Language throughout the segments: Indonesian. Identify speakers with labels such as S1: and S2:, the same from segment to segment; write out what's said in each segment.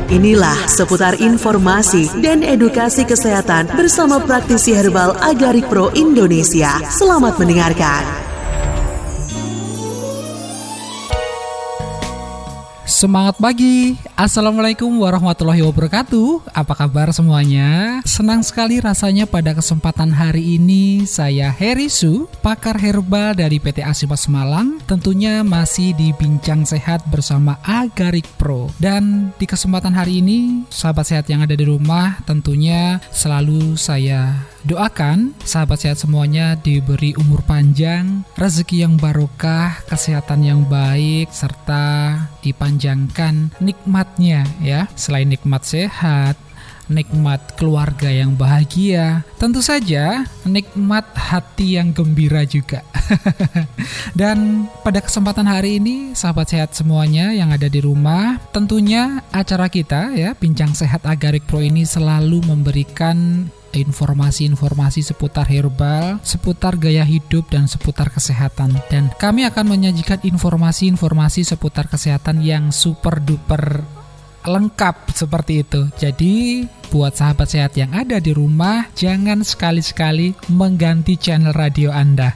S1: Inilah seputar informasi dan edukasi kesehatan bersama praktisi herbal Agarik Pro Indonesia. Selamat mendengarkan.
S2: Semangat pagi, Assalamualaikum warahmatullahi wabarakatuh. Apa kabar semuanya? Senang sekali rasanya pada kesempatan hari ini saya Heri Su, pakar herbal dari PT Asipa Semalang, tentunya masih di Bincang Sehat bersama Agarik Pro. Dan di kesempatan hari ini, sahabat sehat yang ada di rumah, tentunya selalu saya doakan sahabat sehat semuanya diberi umur panjang, rezeki yang barokah, kesehatan yang baik, serta dipanjangkan nikmatnya ya. Selain nikmat sehat, nikmat keluarga yang bahagia, tentu saja nikmat hati yang gembira juga. Dan pada kesempatan hari ini, sahabat sehat semuanya yang ada di rumah, tentunya acara kita ya, Bincang Sehat Agarik Pro ini selalu memberikan informasi-informasi seputar herbal, seputar gaya hidup, dan seputar kesehatan. Dan kami akan menyajikan informasi-informasi seputar kesehatan yang super duper lengkap seperti itu. Jadi buat sahabat sehat yang ada di rumah, jangan sekali-sekali mengganti channel radio Anda.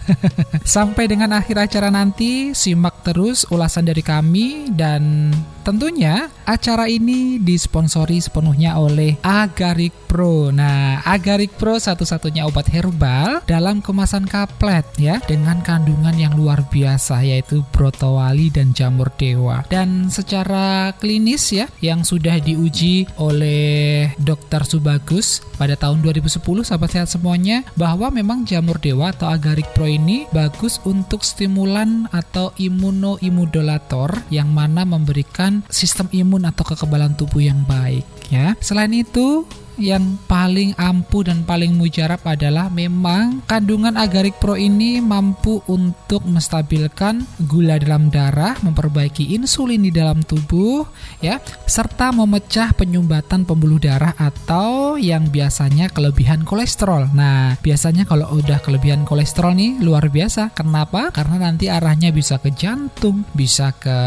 S2: Sampai dengan akhir acara nanti, simak terus ulasan dari kami. Dan tentunya acara ini disponsori sepenuhnya oleh Agarik Pro. Nah, Agarik Pro satu-satunya obat herbal dalam kemasan kaplet ya, dengan kandungan yang luar biasa, yaitu brotowali dan jamur dewa. Dan secara klinis ya, yang sudah diuji oleh Dr. Subagus pada tahun 2010, sahabat sehat semuanya, bahwa memang jamur dewa atau Agarik Pro ini bagus untuk stimulan atau imunomodulator yang mana memberikan sistem imun atau kekebalan tubuh yang baik ya. Selain itu, yang paling ampuh dan paling mujarab adalah memang kandungan Agarik Pro ini mampu untuk menstabilkan gula dalam darah, memperbaiki insulin di dalam tubuh ya, serta memecah penyumbatan pembuluh darah atau yang biasanya kelebihan kolesterol. Nah, biasanya kalau udah kelebihan kolesterol nih luar biasa. Kenapa? Karena nanti arahnya bisa ke jantung, bisa ke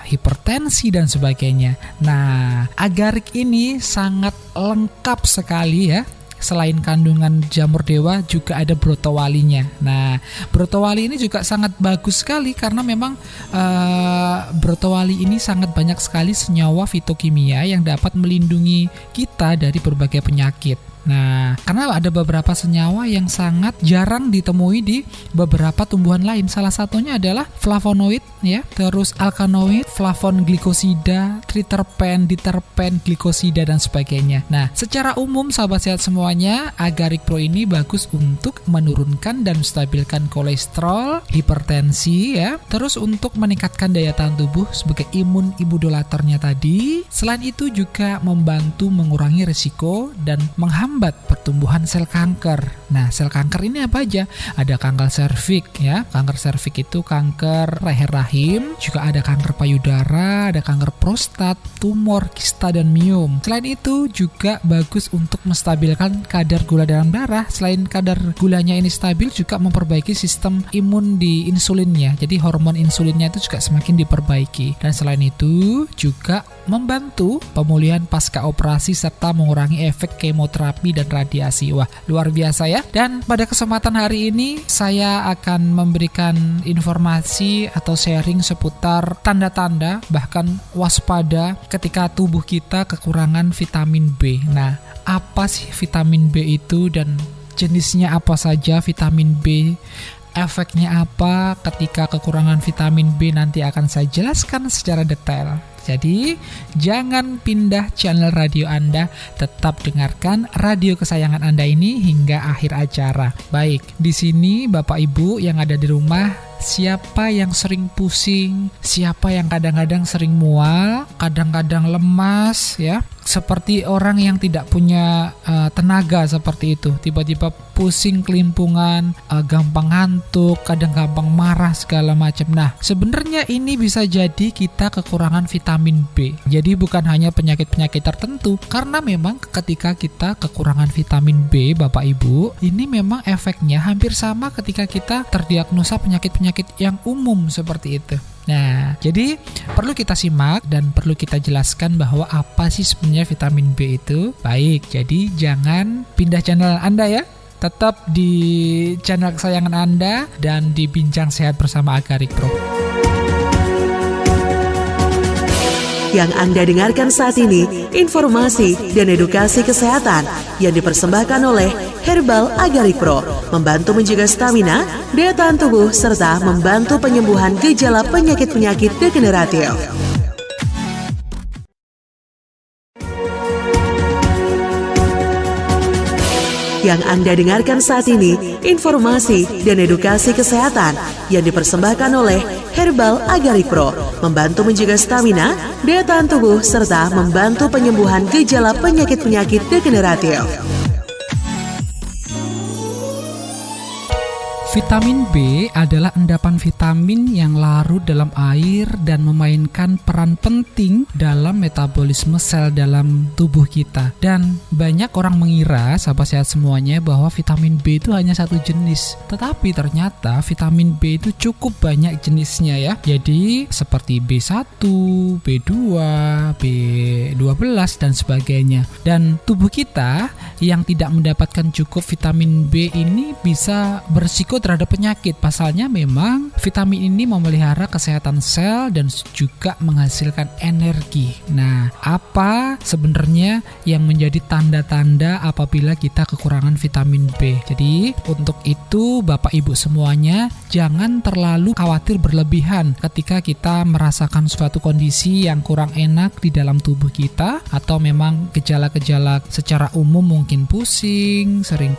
S2: hipertensi dan sebagainya. Nah, Agarik ini sangat lengkap sekali ya. Selain kandungan jamur dewa, juga ada brotowalinya. Nah, brotowali ini juga sangat bagus sekali karena memang brotowali ini sangat banyak sekali senyawa fitokimia yang dapat melindungi kita dari berbagai penyakit. Nah, karena ada beberapa senyawa yang sangat jarang ditemui di beberapa tumbuhan lain. Salah satunya adalah flavonoid ya, terus alkaloid, flavon glikosida, triterpen, diterpen, glikosida dan sebagainya. Nah, secara umum sahabat sehat semuanya, Agarik Pro ini bagus untuk menurunkan dan menstabilkan kolesterol, hipertensi ya, terus untuk meningkatkan daya tahan tubuh sebagai imunomodulatornya tadi. Selain itu juga membantu mengurangi risiko dan menghambat pertumbuhan sel kanker. Nah, sel kanker ini apa aja? Ada kanker serviks ya. Kanker serviks itu kanker leher rahim, juga ada kanker payudara, ada kanker prostat, tumor, kista dan miom. Selain itu juga bagus untuk menstabilkan kadar gula dalam darah. Selain kadar gulanya ini stabil, juga memperbaiki sistem imun di insulinnya. Jadi hormon insulinnya itu juga semakin diperbaiki. Dan selain itu juga membantu pemulihan pasca operasi serta mengurangi efek kemoterapi dan radiasi. Wah, luar biasa ya. Dan pada kesempatan hari ini saya akan memberikan informasi atau sharing seputar tanda-tanda bahkan waspada ketika tubuh kita kekurangan vitamin B. Nah, apa sih vitamin B itu dan jenisnya apa saja vitamin B? Efeknya apa ketika kekurangan vitamin B, nanti akan saya jelaskan secara detail. Jadi, jangan pindah channel radio Anda, tetap dengarkan radio kesayangan Anda ini hingga akhir acara. Baik, di sini Bapak Ibu yang ada di rumah, siapa yang sering pusing, siapa yang kadang-kadang sering mual, kadang-kadang lemas ya, seperti orang yang tidak punya tenaga seperti itu, tiba-tiba pusing, kelimpungan, gampang ngantuk, kadang gampang marah segala macam. Nah, sebenarnya ini bisa jadi kita kekurangan vitamin B. Jadi bukan hanya penyakit-penyakit tertentu, karena memang ketika kita kekurangan vitamin B, Bapak Ibu, ini memang efeknya hampir sama ketika kita terdiagnosa penyakit-penyakit yang umum seperti itu. Nah, jadi perlu kita simak dan perlu kita jelaskan bahwa apa sih sebenarnya vitamin B itu. Baik, jadi jangan pindah channel Anda ya. Tetap di channel kesayangan Anda dan di Bincang Sehat bersama Agarik Pro.
S1: Yang Anda dengarkan saat ini, informasi dan edukasi kesehatan yang dipersembahkan oleh Herbal Agarik Pro, membantu menjaga stamina, daya tahan tubuh, serta membantu penyembuhan gejala penyakit-penyakit degeneratif. Yang Anda dengarkan saat ini, informasi dan edukasi kesehatan yang dipersembahkan oleh Herbal Agarik Pro, membantu menjaga stamina, daya tahan tubuh, serta membantu penyembuhan gejala penyakit-penyakit degeneratif.
S2: Vitamin B adalah endapan vitamin yang larut dalam air dan memainkan peran penting dalam metabolisme sel dalam tubuh kita. Dan banyak orang mengira, sahabat sehat semuanya, bahwa vitamin B itu hanya satu jenis. Tetapi ternyata vitamin B itu cukup banyak jenisnya ya. Jadi seperti B1, B2, B12 dan sebagainya. Dan tubuh kita yang tidak mendapatkan cukup vitamin B ini bisa berisiko terhadap penyakit. Pasalnya memang vitamin ini memelihara kesehatan sel dan juga menghasilkan energi. Nah, apa sebenarnya yang menjadi tanda-tanda apabila kita kekurangan vitamin B? Jadi, untuk itu Bapak Ibu semuanya jangan terlalu khawatir berlebihan ketika kita merasakan suatu kondisi yang kurang enak di dalam tubuh kita, atau memang gejala-gejala secara umum mungkin pusing, sering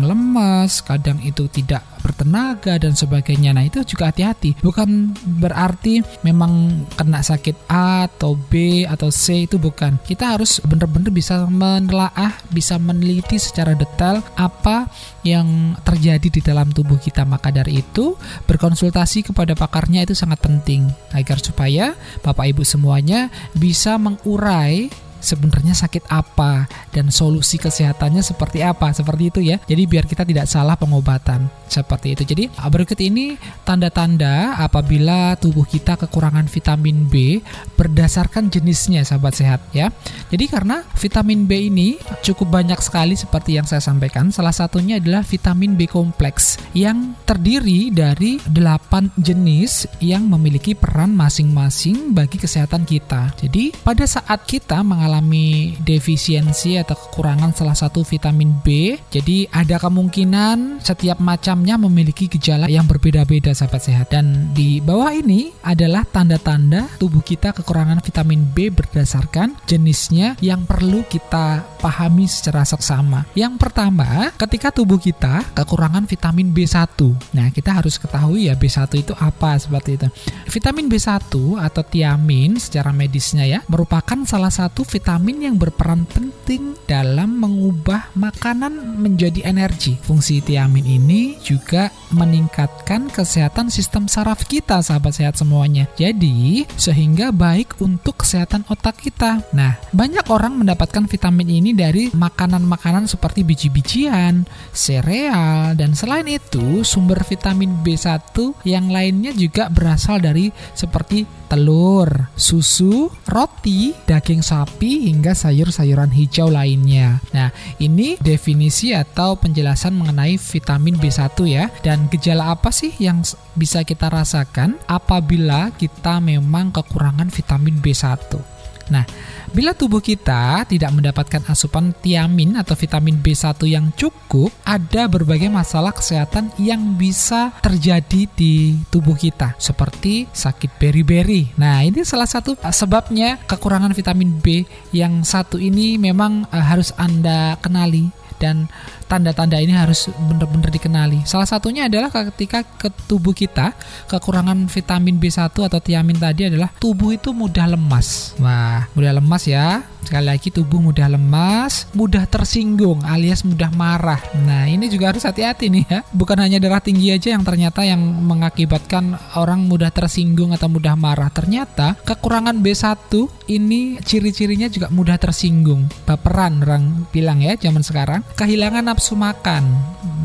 S2: lemas, kadang itu tidak bertenaga dan sebagainya. Nah, itu juga hati-hati. Bukan berarti memang kena sakit A atau B atau C, itu bukan. Kita harus benar-benar bisa menelaah, bisa meneliti secara detail apa yang terjadi di dalam tubuh kita. Maka dari itu, berkonsultasi kepada pakarnya itu sangat penting agar supaya Bapak Ibu semuanya bisa mengurai sebenarnya sakit apa dan solusi kesehatannya seperti apa, seperti itu ya. Jadi biar kita tidak salah pengobatan, seperti itu. Jadi berikut ini tanda-tanda apabila tubuh kita kekurangan vitamin B berdasarkan jenisnya, sahabat sehat ya. Jadi karena vitamin B ini cukup banyak sekali seperti yang saya sampaikan, salah satunya adalah vitamin B kompleks yang terdiri dari 8 jenis yang memiliki peran masing-masing bagi kesehatan kita. Jadi pada saat kita mengalami defisiensi atau kekurangan salah satu vitamin B, jadi ada kemungkinan setiap macamnya memiliki gejala yang berbeda-beda, sahabat sehat. Dan di bawah ini adalah tanda-tanda tubuh kita kekurangan vitamin B berdasarkan jenisnya yang perlu kita pahami secara seksama. Yang pertama, ketika tubuh kita kekurangan vitamin B1. Nah, kita harus ketahui ya B1 itu apa, seperti itu. Vitamin B1 atau tiamin secara medisnya ya, merupakan salah satu vitamin yang berperan penting dalam mengubah makanan menjadi energi. Fungsi tiamin ini juga meningkatkan kesehatan sistem saraf kita, sahabat sehat semuanya. Jadi, sehingga baik untuk kesehatan otak kita. Nah, banyak orang mendapatkan vitamin ini dari makanan-makanan seperti biji-bijian, sereal, dan selain itu, sumber vitamin B1 yang lainnya juga berasal dari seperti telur, susu, roti, daging sapi, hingga sayur-sayuran hijau lainnya. Nah, ini definisi atau penjelasan mengenai vitamin B1 ya. Dan gejala apa sih yang bisa kita rasakan apabila kita memang kekurangan vitamin B1? Nah, bila tubuh kita tidak mendapatkan asupan tiamin atau vitamin B1 yang cukup, ada berbagai masalah kesehatan yang bisa terjadi di tubuh kita, seperti sakit beri-beri. Nah, ini salah satu sebabnya kekurangan vitamin B yang satu ini memang harus Anda kenali. Dan tanda-tanda ini harus benar-benar dikenali. Salah satunya adalah ketika ke tubuh kita kekurangan vitamin B1 atau tiamin tadi adalah tubuh itu mudah lemas. Wah, mudah lemas ya. Sekali lagi, tubuh mudah lemas, mudah tersinggung alias mudah marah. Nah, ini juga harus hati-hati nih ya. Bukan hanya darah tinggi aja yang ternyata yang mengakibatkan orang mudah tersinggung atau mudah marah. Ternyata kekurangan B1 ini ciri-cirinya juga mudah tersinggung. Baperan orang bilang ya zaman sekarang. Kehilangan nafsu nafsu makan.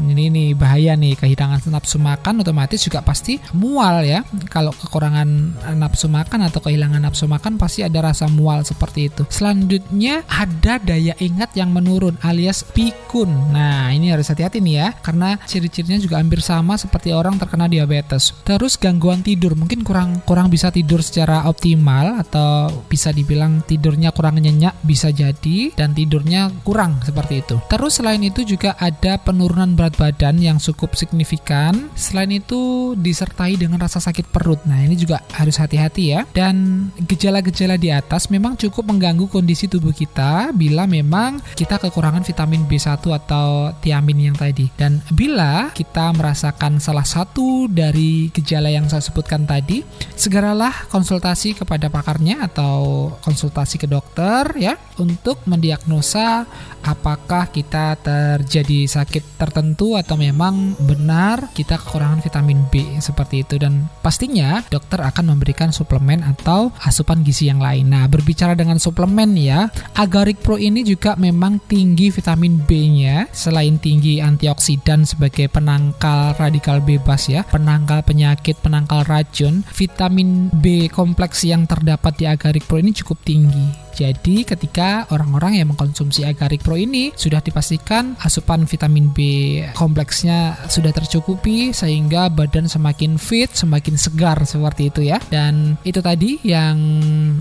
S2: Ini nih bahaya nih, kehilangan nafsu makan otomatis juga pasti mual ya. Kalau kekurangan nafsu makan atau kehilangan nafsu makan pasti ada rasa mual seperti itu. Selanjutnya ada daya ingat yang menurun alias pikun. Nah, ini harus hati-hati nih ya, karena ciri-cirinya juga hampir sama seperti orang terkena diabetes. Terus gangguan tidur, mungkin kurang bisa tidur secara optimal atau bisa dibilang tidurnya kurang nyenyak bisa jadi, dan tidurnya kurang seperti itu. Terus selain itu juga ada penurunan berat badan yang cukup signifikan. Selain itu disertai dengan rasa sakit perut. Nah, ini juga harus hati-hati ya. Dan gejala-gejala di atas memang cukup mengganggu kondisi tubuh kita bila memang kita kekurangan vitamin B1 atau tiamin yang tadi. Dan bila kita merasakan salah satu dari gejala yang saya sebutkan tadi, segeralah konsultasi kepada pakarnya atau konsultasi ke dokter ya, untuk mendiagnosa apakah kita terjadi sakit tertentu atau memang benar kita kekurangan vitamin B seperti itu. Dan pastinya dokter akan memberikan suplemen atau asupan gizi yang lain. Nah, berbicara dengan suplemen ya, Agaric Pro ini juga memang tinggi vitamin B-nya. Selain tinggi antioksidan sebagai penangkal radikal bebas ya, penangkal penyakit, penangkal racun, vitamin B kompleks yang terdapat di Agaric Pro ini cukup tinggi. Jadi ketika orang-orang yang mengkonsumsi Agaric Pro ini sudah dipastikan asupan vitamin B kompleksnya sudah tercukupi sehingga badan semakin fit, semakin segar seperti itu ya. Dan itu tadi yang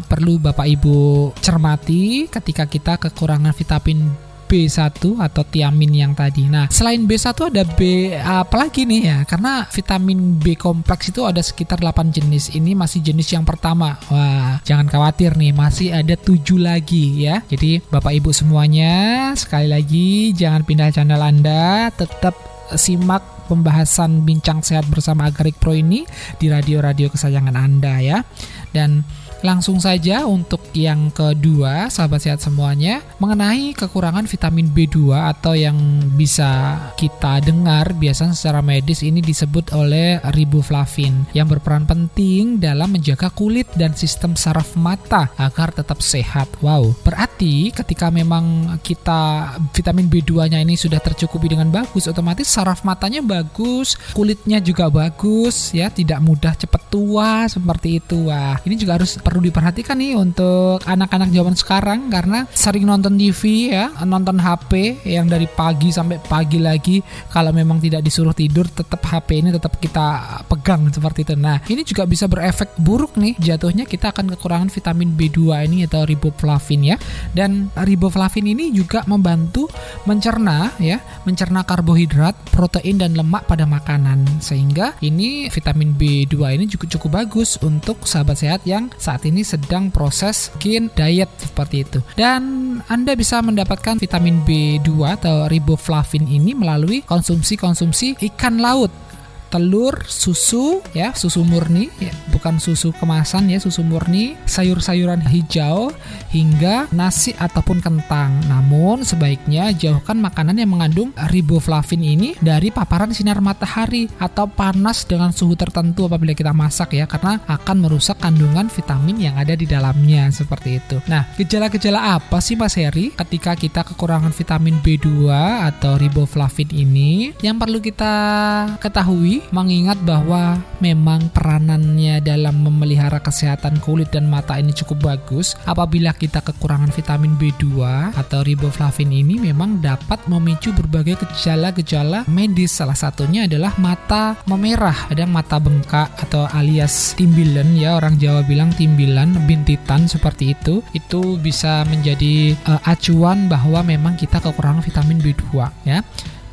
S2: perlu Bapak Ibu cermati ketika kita kekurangan vitamin B1 atau tiamin yang tadi. Nah, selain B1 ada B apalagi nih ya, karena vitamin B kompleks itu ada sekitar 8 jenis. Ini masih jenis yang pertama. Wah, jangan khawatir nih, masih ada 7 lagi ya. Jadi Bapak Ibu semuanya, sekali lagi jangan pindah channel Anda, tetap simak pembahasan Bincang Sehat bersama Agaric Pro ini di radio-radio kesayangan Anda ya. Dan langsung saja untuk yang kedua, sahabat sehat semuanya, mengenai kekurangan vitamin B2 atau yang bisa kita dengar biasanya secara medis ini disebut oleh riboflavin yang berperan penting dalam menjaga kulit dan sistem saraf mata agar tetap sehat. Wow, berarti ketika memang kita vitamin B2-nya ini sudah tercukupi dengan bagus, otomatis saraf matanya bagus, kulitnya juga bagus ya, tidak mudah cepat tua seperti itu. Wah, ini juga harus perlu diperhatikan nih untuk anak-anak zaman sekarang, karena sering nonton TV ya, nonton HP yang dari pagi sampai pagi lagi. Kalau memang tidak disuruh tidur, tetap HP ini tetap kita pegang seperti itu. Nah, ini juga bisa berefek buruk nih, jatuhnya kita akan kekurangan vitamin B2 ini atau riboflavin ya. Dan riboflavin ini juga membantu mencerna karbohidrat, protein dan lemak pada makanan, sehingga ini vitamin B2 ini cukup bagus untuk sahabat sehat yang saat ini sedang proses skin diet seperti itu. Dan Anda bisa mendapatkan vitamin B2 atau riboflavin ini melalui konsumsi ikan laut, telur, susu ya, susu murni ya, bukan susu kemasan ya, susu murni, sayur-sayuran hijau hingga nasi ataupun kentang. Namun sebaiknya jauhkan makanan yang mengandung riboflavin ini dari paparan sinar matahari atau panas dengan suhu tertentu apabila kita masak ya, karena akan merusak kandungan vitamin yang ada di dalamnya seperti itu. Nah, gejala-gejala apa sih Mas Heri ketika kita kekurangan vitamin B2 atau riboflavin ini? Yang perlu kita ketahui, mengingat bahwa memang peranannya dalam memelihara kesehatan kulit dan mata ini cukup bagus. Apabila kita kekurangan vitamin B2 atau riboflavin ini memang dapat memicu berbagai gejala-gejala medis. Salah satunya adalah mata memerah, ada mata bengkak atau alias timbilan ya, orang Jawa bilang timbilan, bintitan seperti itu. Itu bisa menjadi acuan bahwa memang kita kekurangan vitamin B2 ya.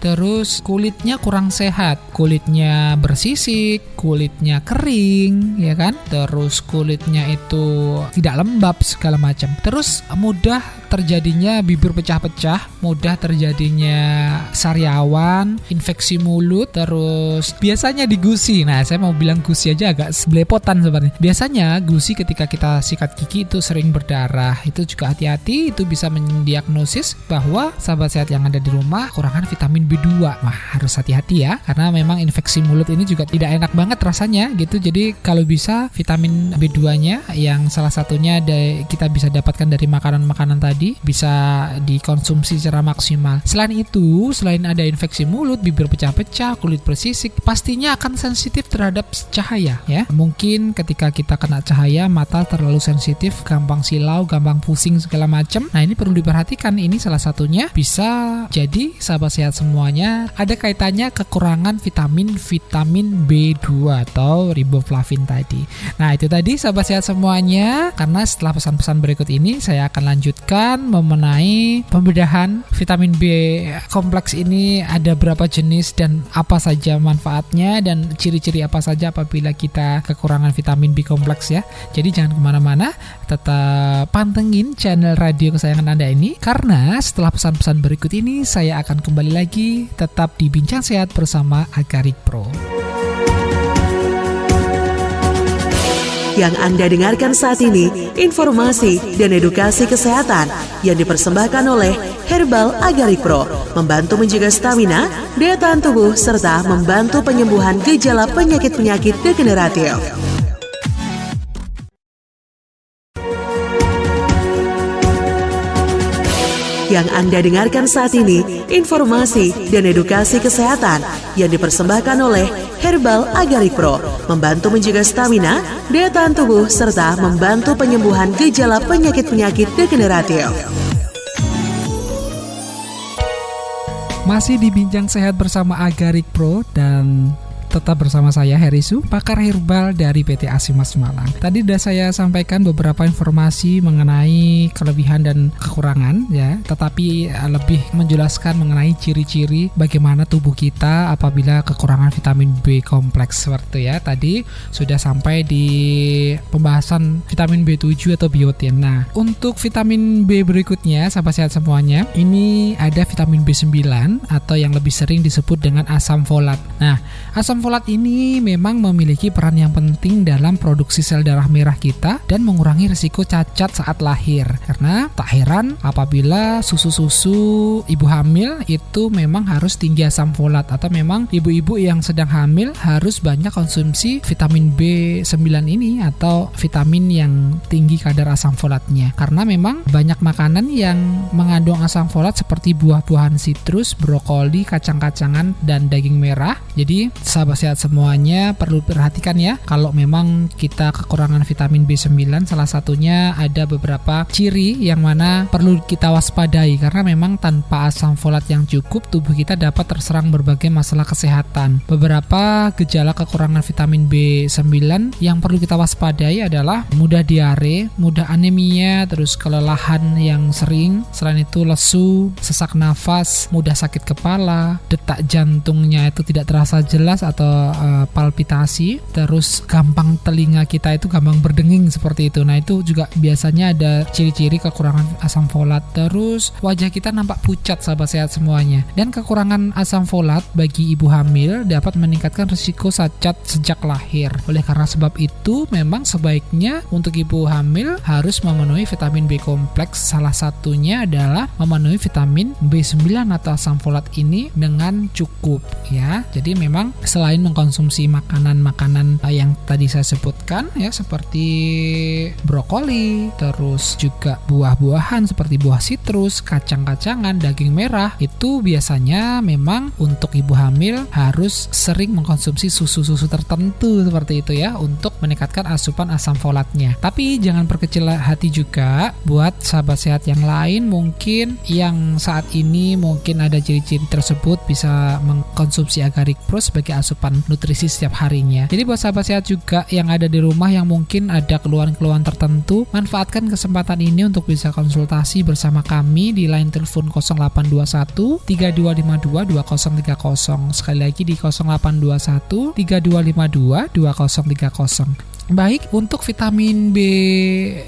S2: Terus kulitnya kurang sehat, kulitnya bersisik, kulitnya kering, ya kan? Terus kulitnya itu tidak lembab segala macam. Terus mudah terjadinya bibir pecah-pecah, mudah terjadinya sariawan, infeksi mulut, terus biasanya di gusi. Nah, saya mau bilang gusi aja agak belepotan sebenarnya. Biasanya gusi ketika kita sikat gigi itu sering berdarah. Itu juga hati-hati, itu bisa mendiagnosis bahwa sahabat sehat yang ada di rumah kekurangan vitamin B2. Wah, harus hati-hati ya, karena memang infeksi mulut ini juga tidak enak banget rasanya gitu. Jadi kalau bisa vitamin B2-nya yang salah satunya kita bisa dapatkan dari makanan-makanan tadi jadi bisa dikonsumsi secara maksimal. Selain itu, selain ada infeksi mulut, bibir pecah-pecah, kulit bersisik, pastinya akan sensitif terhadap cahaya ya. Mungkin ketika kita kena cahaya, mata terlalu sensitif, gampang silau, gampang pusing segala macam. Nah, ini perlu diperhatikan. Ini salah satunya bisa jadi sahabat sehat semuanya ada kaitannya kekurangan vitamin B2 atau riboflavin tadi. Nah, itu tadi sahabat sehat semuanya. Karena setelah pesan-pesan berikut ini saya akan lanjutkan mengenai pembedahan vitamin B kompleks ini ada berapa jenis dan apa saja manfaatnya dan ciri-ciri apa saja apabila kita kekurangan vitamin B kompleks ya. Jadi jangan kemana-mana, tetap pantengin channel radio kesayangan Anda ini karena setelah pesan-pesan berikut ini saya akan kembali lagi tetap di Bincang Sehat bersama Agarik Pro.
S1: Yang Anda dengarkan saat ini, informasi dan edukasi kesehatan yang dipersembahkan oleh Herbal Agarik Pro, membantu menjaga stamina, daya tahan tubuh, serta membantu penyembuhan gejala penyakit-penyakit degeneratif. Yang Anda dengarkan saat ini, informasi dan edukasi kesehatan yang dipersembahkan oleh Herbal Agarik Pro, membantu menjaga stamina, daya tahan tubuh, serta membantu penyembuhan gejala penyakit-penyakit degeneratif.
S2: Masih di Bincang Sehat bersama Agarik Pro dan tetap bersama saya Heri Su, pakar herbal dari PT Asimas Malang. Tadi sudah saya sampaikan beberapa informasi mengenai kelebihan dan kekurangan ya, tetapi lebih menjelaskan mengenai ciri-ciri bagaimana tubuh kita apabila kekurangan vitamin B kompleks seperti ya. Tadi sudah sampai di pembahasan vitamin B7 atau biotin. Nah, untuk vitamin B berikutnya sahabat sehat semuanya, ini ada vitamin B9 atau yang lebih sering disebut dengan asam folat. Nah, asam folat ini memang memiliki peran yang penting dalam produksi sel darah merah kita dan mengurangi risiko cacat saat lahir. Karena tak heran apabila susu-susu ibu hamil itu memang harus tinggi asam folat, atau memang ibu-ibu yang sedang hamil harus banyak konsumsi vitamin B9 ini atau vitamin yang tinggi kadar asam folatnya. Karena memang banyak makanan yang mengandung asam folat seperti buah-buahan sitrus, brokoli, kacang-kacangan, dan daging merah. Jadi sahabat sehat semuanya perlu perhatikan ya, kalau memang kita kekurangan vitamin B9, salah satunya ada beberapa ciri yang mana perlu kita waspadai karena memang tanpa asam folat yang cukup tubuh kita dapat terserang berbagai masalah kesehatan. Beberapa gejala kekurangan vitamin B9 yang perlu kita waspadai adalah mudah diare, mudah anemia, terus kelelahan yang sering, selain itu lesu, sesak nafas, mudah sakit kepala, detak jantungnya itu tidak terasa jelas atau palpitasi, terus gampang telinga kita itu gampang berdenging seperti itu. Nah, itu juga biasanya ada ciri-ciri kekurangan asam folat. Terus wajah kita nampak pucat sahabat sehat semuanya. Dan kekurangan asam folat bagi ibu hamil dapat meningkatkan risiko cacat sejak lahir. Oleh karena sebab itu memang sebaiknya untuk ibu hamil harus memenuhi vitamin B kompleks. Salah satunya adalah memenuhi vitamin B9 atau asam folat ini dengan cukup ya. Jadi memang selain mengkonsumsi makanan-makanan yang tadi saya sebutkan ya, seperti brokoli, terus juga buah-buahan seperti buah sitrus, kacang-kacangan, daging merah, itu biasanya memang untuk ibu hamil harus sering mengkonsumsi susu-susu tertentu seperti itu ya, untuk meningkatkan asupan asam folatnya. Tapi jangan berkecil hati juga buat sahabat sehat yang lain mungkin yang saat ini mungkin ada ciri-ciri tersebut, bisa mengkonsumsi Agarik Pro sebagai asupan nutrisi setiap harinya. Jadi buat sahabat sehat juga yang ada di rumah yang mungkin ada keluhan-keluhan tertentu, manfaatkan kesempatan ini untuk bisa konsultasi bersama kami di line telepon 0821 3252 2030. Sekali lagi di 0821 3252 2030. Baik, untuk vitamin B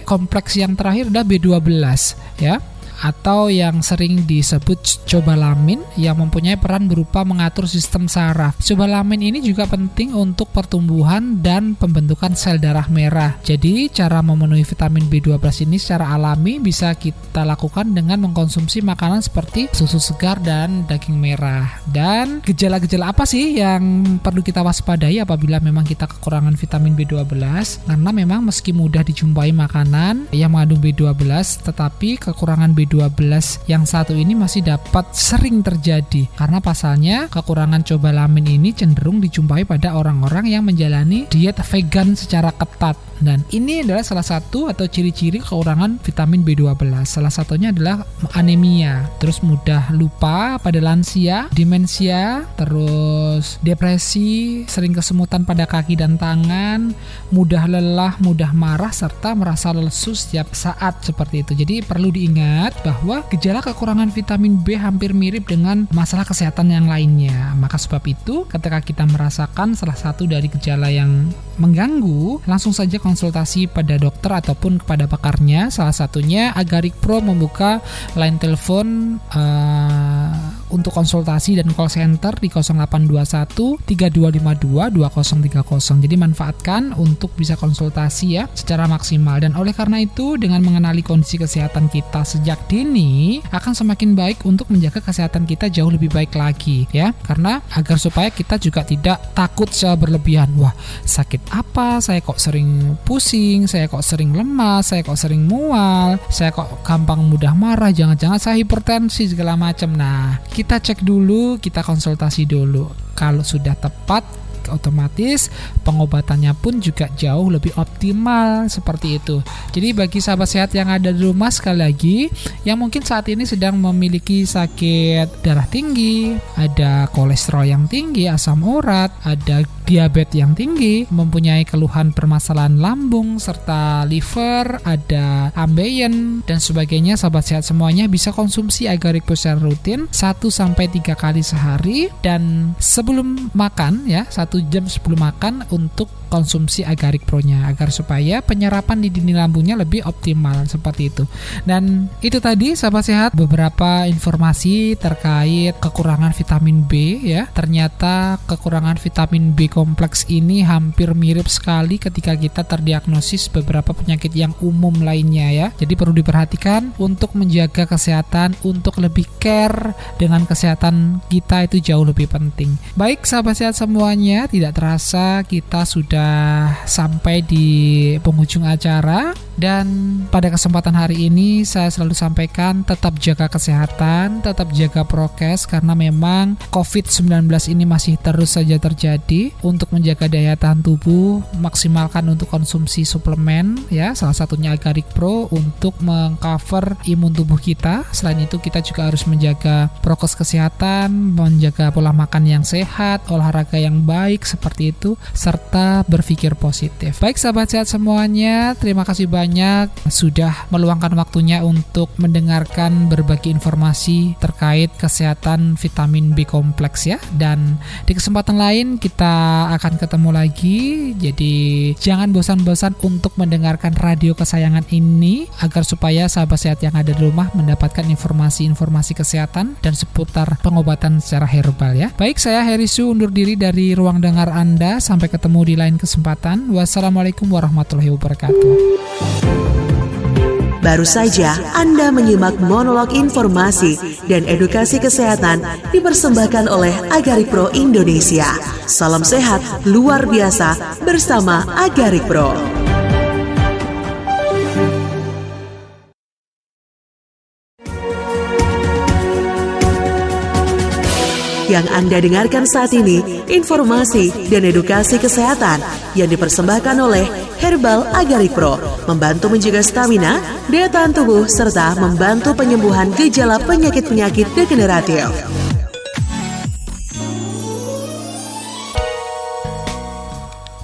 S2: kompleks yang terakhir ada B12 ya, atau yang sering disebut cobalamin yang mempunyai peran berupa mengatur sistem saraf. Cobalamin ini juga penting untuk pertumbuhan dan pembentukan sel darah merah. Jadi cara memenuhi vitamin B12 ini secara alami bisa kita lakukan dengan mengkonsumsi makanan seperti susu segar dan daging merah. Dan gejala-gejala apa sih yang perlu kita waspadai apabila memang kita kekurangan vitamin B12? Karena memang meski mudah dijumpai makanan yang mengandung B12, tetapi kekurangan B12 B12 yang satu ini masih dapat sering terjadi, karena pasalnya kekurangan cobalamin ini cenderung dijumpai pada orang-orang yang menjalani diet vegan secara ketat. Dan ini adalah salah satu atau ciri-ciri kekurangan vitamin B12. Salah satunya adalah anemia, terus mudah lupa pada lansia, demensia, terus depresi, sering kesemutan pada kaki dan tangan, mudah lelah, mudah marah, serta merasa lesu setiap saat seperti itu. Jadi perlu diingat bahwa gejala kekurangan vitamin B hampir mirip dengan masalah kesehatan yang lainnya. Maka sebab itu ketika kita merasakan salah satu dari gejala yang mengganggu, langsung saja konsultasi pada dokter ataupun kepada pakarnya. Salah satunya Agaric Pro membuka line telepon untuk konsultasi dan call center di 0821 3252 2030. Jadi manfaatkan untuk bisa konsultasi ya secara maksimal. Dan oleh karena itu, dengan mengenali kondisi kesehatan kita sejak dini akan semakin baik untuk menjaga kesehatan kita jauh lebih baik lagi ya. Karena agar supaya kita juga tidak takut secara berlebihan. Wah, sakit apa? Saya kok sering pusing, saya kok sering lemas, saya kok sering mual, saya kok gampang mudah marah, jangan-jangan saya hipertensi segala macam. Nah, kita cek dulu, kita konsultasi dulu. Kalau sudah tepat, otomatis pengobatannya pun juga jauh lebih optimal seperti itu. Jadi bagi sahabat sehat yang ada di rumah, sekali lagi yang mungkin saat ini sedang memiliki sakit darah tinggi, ada kolesterol yang tinggi, asam urat, ada diabetes yang tinggi, mempunyai keluhan permasalahan lambung serta liver, ada ambeien dan sebagainya, sahabat sehat semuanya bisa konsumsi Agaric Pro secara rutin 1-3 kali sehari, dan sebelum makan ya, 1 jam sebelum makan untuk konsumsi Agaric Pro-nya agar supaya penyerapan di dini lambungnya lebih optimal seperti itu. Dan itu tadi sahabat sehat beberapa informasi terkait kekurangan vitamin B ya. Ternyata kekurangan vitamin B kompleks ini hampir mirip sekali ketika kita terdiagnosis beberapa penyakit yang umum lainnya ya. Jadi perlu diperhatikan untuk menjaga kesehatan, untuk lebih care dengan kesehatan kita itu jauh lebih penting. Baik sahabat sehat semuanya, tidak terasa kita sudah sampai di penghujung acara, dan pada kesempatan hari ini saya selalu sampaikan tetap jaga kesehatan, tetap jaga prokes, karena memang COVID-19 ini masih terus saja terjadi. Untuk menjaga daya tahan tubuh, maksimalkan untuk konsumsi suplemen ya, salah satunya Agaric Pro untuk mengcover imun tubuh kita. Selain itu kita juga harus menjaga prokes kesehatan, menjaga pola makan yang sehat, olahraga yang baik seperti itu, serta berpikir positif. Baik sahabat sehat semuanya, terima kasih banyak sudah meluangkan waktunya untuk mendengarkan berbagai informasi terkait kesehatan vitamin B kompleks ya. Dan di kesempatan lain kita akan ketemu lagi. Jadi jangan bosan-bosan untuk mendengarkan radio kesayangan ini agar supaya sahabat sehat yang ada di rumah mendapatkan informasi-informasi kesehatan dan seputar pengobatan secara herbal ya. Baik, saya Heri Su undur diri dari ruang dengar Anda. Sampai ketemu di lain kesempatan. Wassalamualaikum warahmatullahi wabarakatuh.
S1: Baru saja Anda menyimak monolog informasi dan edukasi kesehatan dipersembahkan oleh Agaric Pro Indonesia. Salam sehat luar biasa bersama Agaric Pro. Yang Anda dengarkan saat ini informasi dan edukasi kesehatan yang dipersembahkan oleh Herbal Agaric Pro, membantu menjaga stamina, daya tahan tubuh, serta membantu penyembuhan gejala penyakit-penyakit degeneratif.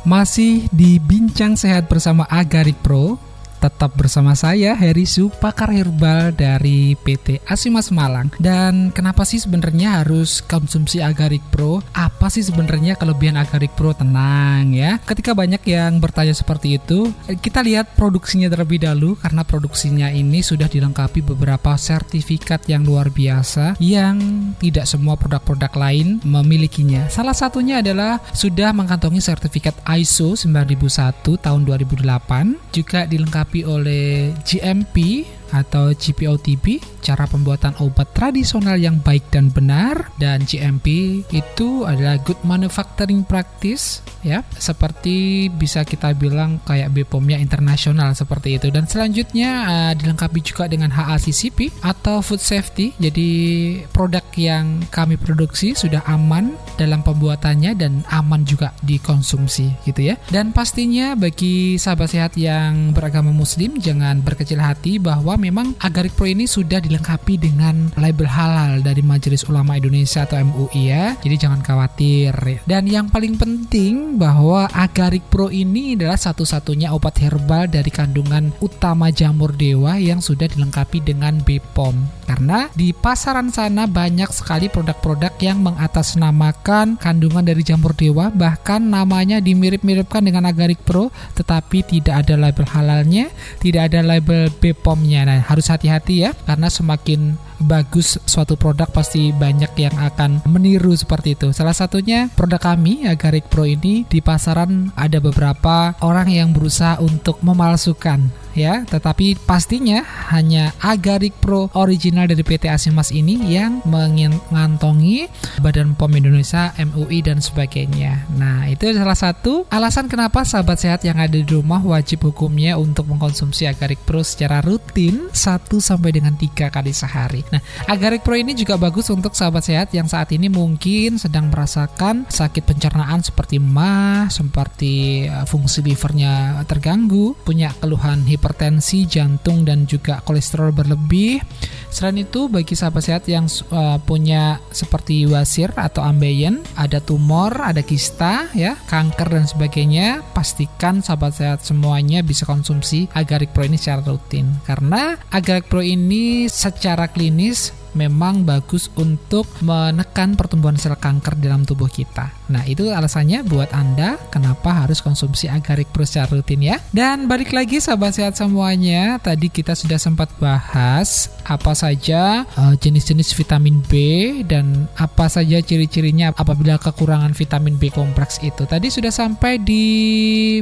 S2: Masih di Bincang Sehat bersama Agaric Pro. Tetap bersama saya Heri Su, pakar herbal dari PT Asimas Malang. Dan kenapa sih sebenarnya harus konsumsi Agaric Pro? Apa sih sebenarnya kelebihan Agaric Pro? Tenang ya. Ketika banyak yang bertanya seperti itu, kita lihat produksinya terlebih dahulu, karena produksinya ini sudah dilengkapi beberapa sertifikat yang luar biasa yang tidak semua produk-produk lain memilikinya. Salah satunya adalah sudah mengantongi sertifikat ISO 9001 tahun 2008, juga dilengkapi oleh GMP atau GPOTB, cara pembuatan obat tradisional yang baik dan benar, dan GMP itu adalah Good Manufacturing Practice ya, seperti bisa kita bilang kayak BPOM-nya internasional seperti itu. Dan selanjutnya dilengkapi juga dengan HACCP atau Food Safety. Jadi produk yang kami produksi sudah aman dalam pembuatannya dan aman juga dikonsumsi gitu ya. Dan pastinya bagi sahabat sehat yang beragama muslim, jangan berkecil hati bahwa memang Agarik Pro ini sudah dilengkapi dengan label halal dari Majelis Ulama Indonesia atau MUI ya. Jadi jangan khawatir. Dan yang paling penting bahwa Agarik Pro ini adalah satu-satunya obat herbal dari kandungan utama jamur dewa yang sudah dilengkapi dengan BPOM. Karena di pasaran sana banyak sekali produk-produk yang mengatasnamakan kandungan dari jamur dewa, bahkan namanya dimirip-miripkan dengan Agarik Pro, tetapi tidak ada label halalnya, tidak ada label BPOM-nya. Nah, harus hati-hati ya, karena semakin bagus suatu produk pasti banyak yang akan meniru seperti itu. Salah satunya produk kami Agarik Pro ini, di pasaran ada beberapa orang yang berusaha untuk memalsukan ya, tetapi pastinya hanya Agarik Pro original dari PT Asimas ini yang mengantongi Badan POM Indonesia, MUI dan sebagainya. Nah, itu salah satu alasan kenapa sahabat sehat yang ada di rumah wajib hukumnya untuk mengkonsumsi Agarik Pro secara rutin 1-3 kali sehari. Nah, Agarik Pro ini juga bagus untuk sahabat sehat yang saat ini mungkin sedang merasakan sakit pencernaan seperti MAH, seperti fungsi livernya terganggu, punya keluhan hipertensi, jantung, dan juga kolesterol berlebih. Selain itu, bagi sahabat sehat yang punya seperti wasir atau ambeien, ada tumor, ada kista, ya, kanker dan sebagainya, pastikan sahabat sehat semuanya bisa konsumsi Agarik Pro ini secara rutin. Karena Agarik Pro ini secara klinis memang bagus untuk menekan pertumbuhan sel kanker dalam tubuh kita. Nah, itu alasannya buat Anda kenapa harus konsumsi Agarik Pro secara rutin ya. Dan balik lagi sahabat sehat semuanya, tadi kita sudah sempat bahas apa saja jenis-jenis vitamin B dan apa saja ciri-cirinya apabila kekurangan vitamin B kompleks itu. Tadi sudah sampai di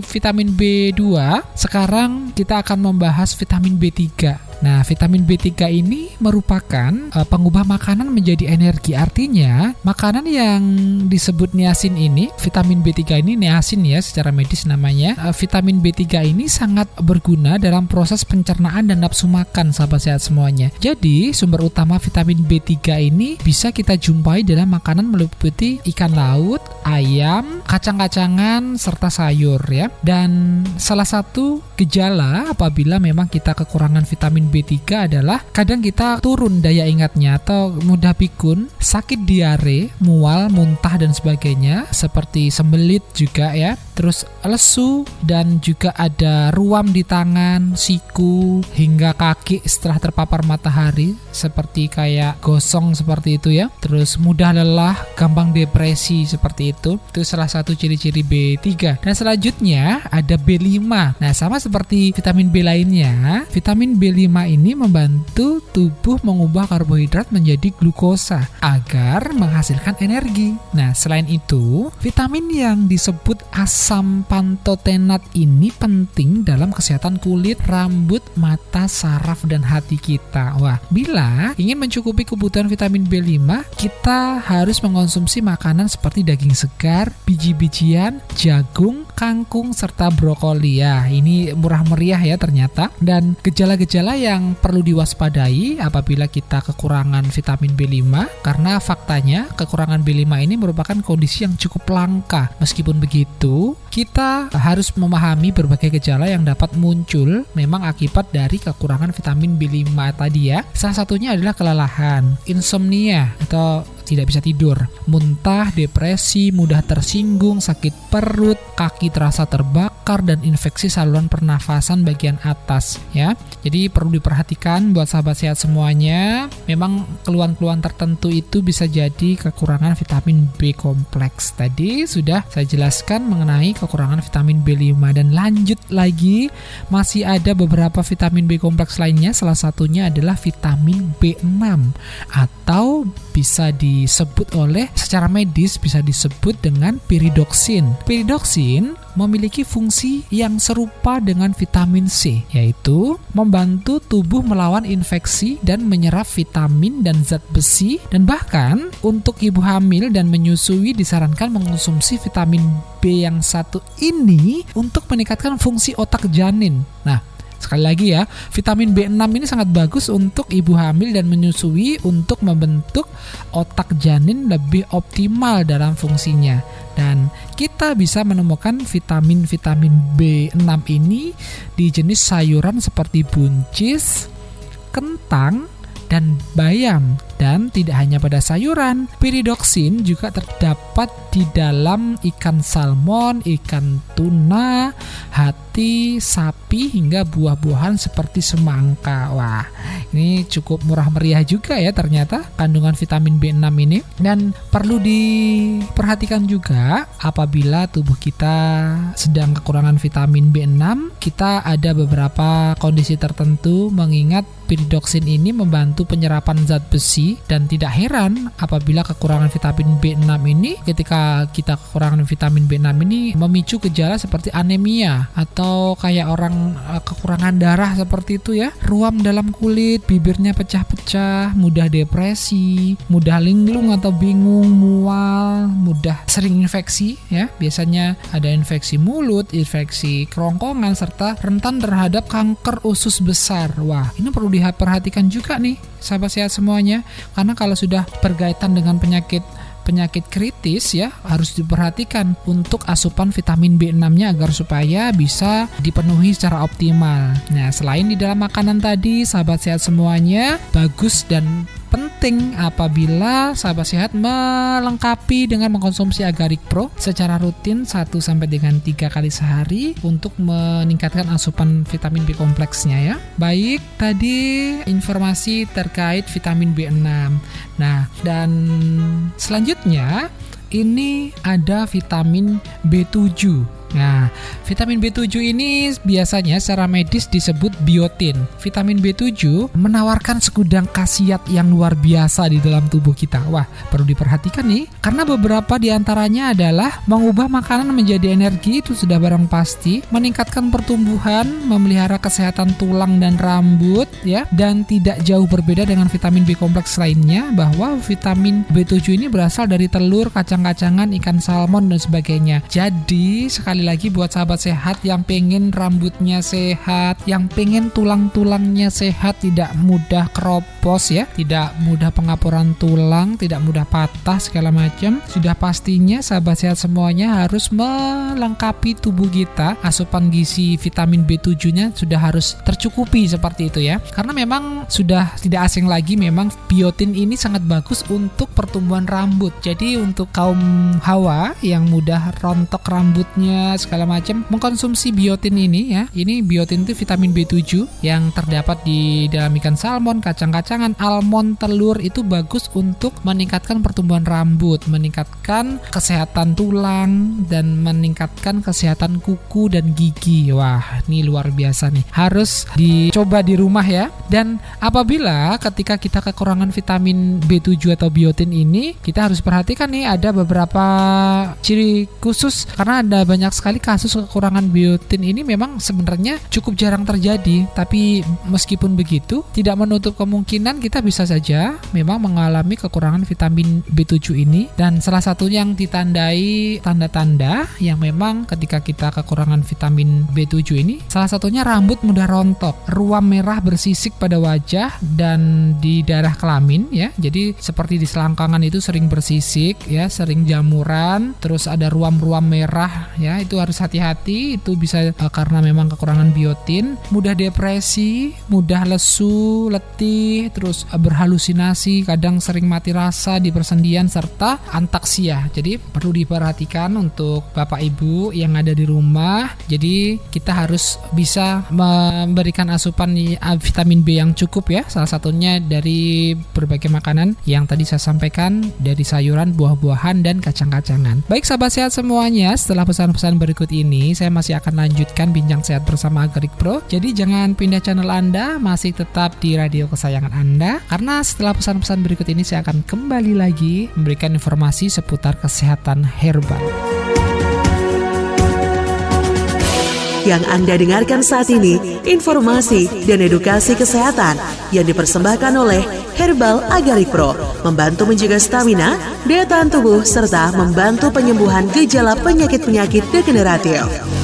S2: vitamin B2, sekarang kita akan membahas vitamin B3. Nah, vitamin B3 ini merupakan pengubah makanan menjadi energi. Artinya, makanan yang disebut niacin ini, vitamin B3 ini niacin ya secara medis namanya. Vitamin B3 ini sangat berguna dalam proses pencernaan dan nafsu makan sahabat sehat semuanya. Jadi, sumber utama vitamin B3 ini bisa kita jumpai dalam makanan meliputi ikan laut, ayam, kacang-kacangan, serta sayur ya. Dan salah satu gejala apabila memang kita kekurangan vitamin B3 adalah kadang kita turun daya ingatnya atau mudah pikun, sakit diare, mual, muntah dan sebagainya, seperti sembelit juga ya. Terus lesu dan juga ada ruam di tangan, siku, hingga kaki setelah terpapar matahari, seperti kayak gosong seperti itu ya. Terus mudah lelah, gampang depresi seperti itu. Itu salah satu ciri-ciri B3. Dan selanjutnya ada B5. Nah, sama seperti vitamin B lainnya, vitamin B5 ini membantu tubuh mengubah karbohidrat menjadi glukosa agar menghasilkan energi. Nah, selain itu, vitamin yang disebut asam pantotenat ini penting dalam kesehatan kulit, rambut, mata, saraf, dan hati kita. Wah, bila ingin mencukupi kebutuhan vitamin B5, kita harus mengonsumsi makanan seperti daging segar, biji-bijian, jagung, kangkung, serta brokoli. Ya, ini murah meriah ya ternyata. Dan gejala-gejala yang perlu diwaspadai apabila kita kekurangan vitamin B5, karena faktanya kekurangan B5 ini merupakan kondisi yang cukup langka. Meskipun begitu, kita harus memahami berbagai gejala yang dapat muncul memang akibat dari kekurangan vitamin B5 tadi ya. Salah satunya adalah kelelahan, insomnia atau tidak bisa tidur, muntah, depresi, mudah tersinggung, sakit perut, kaki terasa terbakar, dan infeksi saluran pernafasan bagian atas ya. Jadi perlu diperhatikan buat sahabat sehat semuanya, memang keluhan-keluhan tertentu itu bisa jadi kekurangan vitamin B kompleks. Tadi sudah saya jelaskan mengenai kekurangan vitamin B5, dan lanjut lagi masih ada beberapa vitamin B kompleks lainnya. Salah satunya adalah vitamin B6 atau bisa di disebut secara medis bisa disebut dengan piridoksin. Piridoksin memiliki fungsi yang serupa dengan vitamin C, yaitu membantu tubuh melawan infeksi dan menyerap vitamin dan zat besi, dan bahkan untuk ibu hamil dan menyusui disarankan mengonsumsi vitamin B yang satu ini untuk meningkatkan fungsi otak janin. Nah, sekali lagi ya, vitamin B6 ini sangat bagus untuk ibu hamil dan menyusui untuk membentuk otak janin lebih optimal dalam fungsinya. Dan kita bisa menemukan vitamin-vitamin B6 ini di jenis sayuran seperti buncis, kentang, dan bayam. Dan tidak hanya pada sayuran, piridoksin juga terdapat di dalam ikan salmon, ikan tuna, hati, sapi, hingga buah-buahan seperti semangka. Wah, ini cukup murah meriah juga ya ternyata kandungan vitamin B6 ini. Dan perlu diperhatikan juga apabila tubuh kita sedang kekurangan vitamin B6, kita ada beberapa kondisi tertentu, mengingat piridoksin ini membantu penyerapan zat besi. Dan tidak heran apabila kekurangan vitamin B6 ini, ketika kita kekurangan vitamin B6 ini memicu gejala seperti anemia atau kayak orang kekurangan darah seperti itu ya, ruam dalam kulit, bibirnya pecah-pecah, mudah depresi, mudah linglung atau bingung, mual, mudah sering infeksi ya. Biasanya ada infeksi mulut, infeksi kerongkongan, serta rentan terhadap kanker usus besar. Wah, ini perlu diperhatikan juga nih sahabat sehat semuanya, karena kalau sudah berkaitan dengan penyakit kritis ya, harus diperhatikan untuk asupan vitamin B6-nya agar supaya bisa dipenuhi secara optimal. Nah, selain di dalam makanan tadi, sahabat sehat semuanya, bagus dan penting apabila sahabat sehat melengkapi dengan mengkonsumsi Agarik Pro secara rutin 1-3 kali sehari untuk meningkatkan asupan vitamin B kompleksnya ya. Baik, tadi informasi terkait vitamin B6. Nah, dan selanjutnya ini ada vitamin B7. Nah, vitamin B7 ini biasanya secara medis disebut biotin. Vitamin B7 menawarkan segudang khasiat yang luar biasa di dalam tubuh kita. Wah, perlu diperhatikan nih, karena beberapa diantaranya adalah mengubah makanan menjadi energi, itu sudah barang pasti, meningkatkan pertumbuhan, memelihara kesehatan tulang dan rambut, ya, dan tidak jauh berbeda dengan vitamin B kompleks lainnya, bahwa vitamin B7 ini berasal dari telur, kacang-kacangan, ikan salmon, dan sebagainya. Jadi, sekali lagi buat sahabat sehat yang pengen rambutnya sehat, yang pengen tulang-tulangnya sehat, tidak mudah keropos ya, tidak mudah pengapuran tulang, tidak mudah patah segala macam, sudah pastinya sahabat sehat semuanya harus melengkapi tubuh kita. Asupan gizi vitamin B7-nya sudah harus tercukupi seperti itu ya. Karena memang sudah tidak asing lagi, memang biotin ini sangat bagus untuk pertumbuhan rambut. Jadi untuk kaum hawa yang mudah rontok rambutnya segala macam, mengkonsumsi biotin ini ya. Ini biotin itu vitamin B7 yang terdapat di dalam ikan salmon, kacang-kacangan, almond, telur, itu bagus untuk meningkatkan pertumbuhan rambut, meningkatkan kesehatan tulang, dan meningkatkan kesehatan kuku dan gigi. Wah, ini luar biasa nih. Harus dicoba di rumah ya. Dan apabila ketika kita kekurangan vitamin B7 atau biotin ini, kita harus perhatikan nih, ada beberapa ciri khusus, karena ada banyak sekali kasus kekurangan biotin ini memang sebenarnya cukup jarang terjadi, tapi meskipun begitu tidak menutup kemungkinan kita bisa saja memang mengalami kekurangan vitamin B7 ini. Dan salah satu yang ditandai tanda-tanda yang memang ketika kita kekurangan vitamin B7 ini, salah satunya rambut mudah rontok, ruam merah bersisik pada wajah dan di daerah kelamin ya. Jadi seperti di selangkangan itu sering bersisik ya, sering jamuran, terus ada ruam-ruam merah ya, itu harus hati-hati, itu bisa karena memang kekurangan biotin. Mudah depresi, mudah lesu, letih, terus berhalusinasi, kadang sering mati rasa di persendian, serta antaksia. Jadi perlu diperhatikan untuk Bapak Ibu yang ada di rumah. Jadi kita harus bisa memberikan asupan vitamin B yang cukup ya, salah satunya dari berbagai makanan yang tadi saya sampaikan, dari sayuran, buah-buahan, dan kacang-kacangan. Baik sahabat sehat semuanya, setelah pesan-pesan yang berikut ini saya masih akan lanjutkan bincang sehat bersama Agarik Pro. Jadi jangan pindah channel Anda, masih tetap di radio kesayangan Anda, karena setelah pesan-pesan berikut ini saya akan kembali lagi memberikan informasi seputar kesehatan herbal.
S1: Yang Anda dengarkan saat ini informasi dan edukasi kesehatan yang dipersembahkan oleh Herbal Agarik Pro, membantu menjaga stamina, daya tahan tubuh, serta membantu penyembuhan gejala penyakit-penyakit degeneratif.